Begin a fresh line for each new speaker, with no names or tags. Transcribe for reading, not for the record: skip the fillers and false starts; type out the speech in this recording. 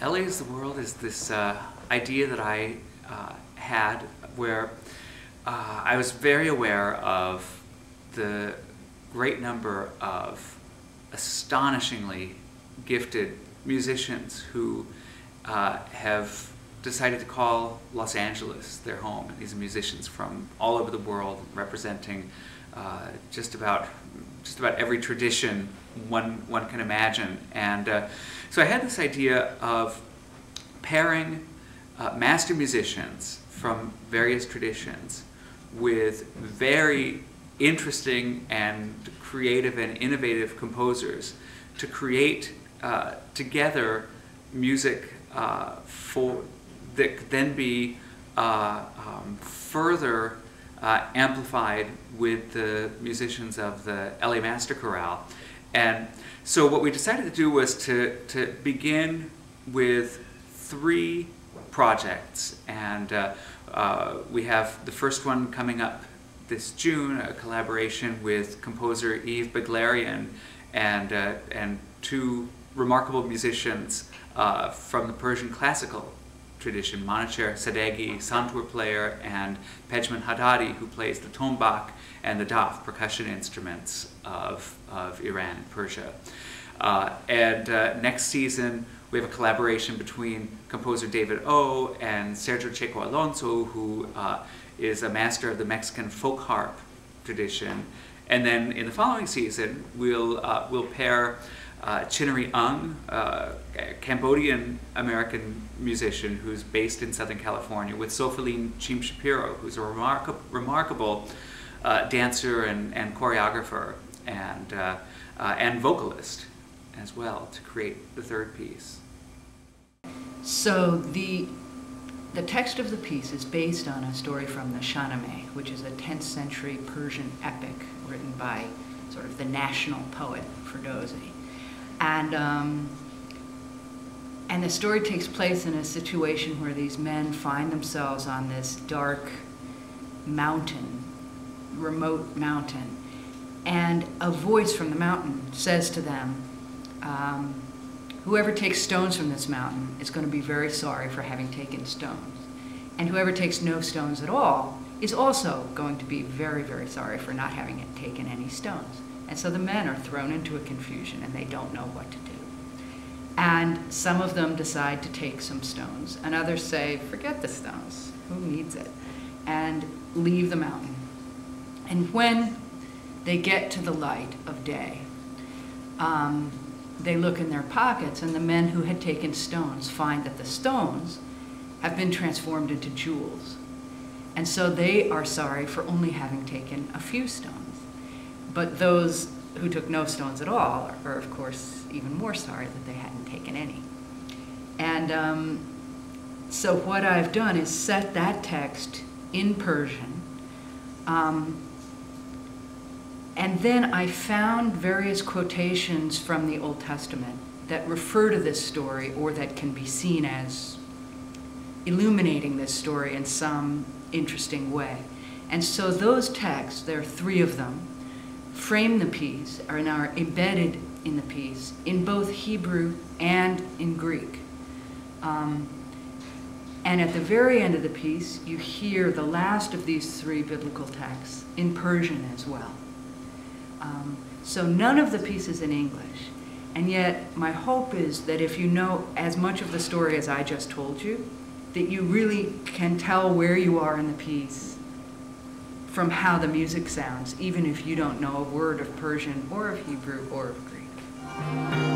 LA is the world is this idea that I had where I was very aware of the great number of astonishingly gifted musicians who have decided to call Los Angeles their home. And these are musicians from all over the world representing just about every tradition one can imagine. And so I had this idea of pairing master musicians from various traditions with very interesting and creative and innovative composers to create together music that could then be further amplified with the musicians of the LA Master Chorale. And so what we decided to do was to begin with 3 projects, and we have the first one coming up this June, a collaboration with composer Yves Beglarian and 2 remarkable musicians from the Persian classical tradition, Manacher Sadeghi, santur player, and Pejman Haddadi, who plays the tombak and the daf, percussion instruments of Iran and Persia. Next season, we have a collaboration between composer David O and Sergio Checo Alonso, who is a master of the Mexican folk harp tradition. And then in the following season, we'll pair Chinnery Ung, a Cambodian-American musician who's based in Southern California, with Sofaline Chim Shapiro, who's a remarkable dancer and choreographer and vocalist as well, to create the 3rd piece.
So the text of the piece is based on a story from the Shahnameh, which is a 10th century Persian epic written by sort of the national poet Ferdowsi. And the story takes place in a situation where these men find themselves on this dark mountain, remote mountain, and a voice from the mountain says to them, whoever takes stones from this mountain is going to be very sorry for having taken stones. And whoever takes no stones at all is also going to be very, very sorry for not having taken any stones. And so the men are thrown into a confusion and they don't know what to do. And some of them decide to take some stones, and others say, forget the stones, who needs it? And leave the mountain. And when they get to the light of day, they look in their pockets, and the men who had taken stones find that the stones have been transformed into jewels. And so they are sorry for only having taken a few stones. But those who took no stones at all are, of course, even more sorry that they hadn't taken any. And so what I've done is set that text in Persian. And then I found various quotations from the Old Testament that refer to this story, or that can be seen as illuminating this story in some interesting way. And so those texts, there are 3 of them, frame the piece, and are embedded in the piece in both Hebrew and in Greek. And at the very end of the piece, you hear the last of these 3 biblical texts in Persian as well. So none of the piece is in English, and yet my hope is that if you know as much of the story as I just told you, that you really can tell where you are in the piece from how the music sounds, even if you don't know a word of Persian or of Hebrew or of Greek.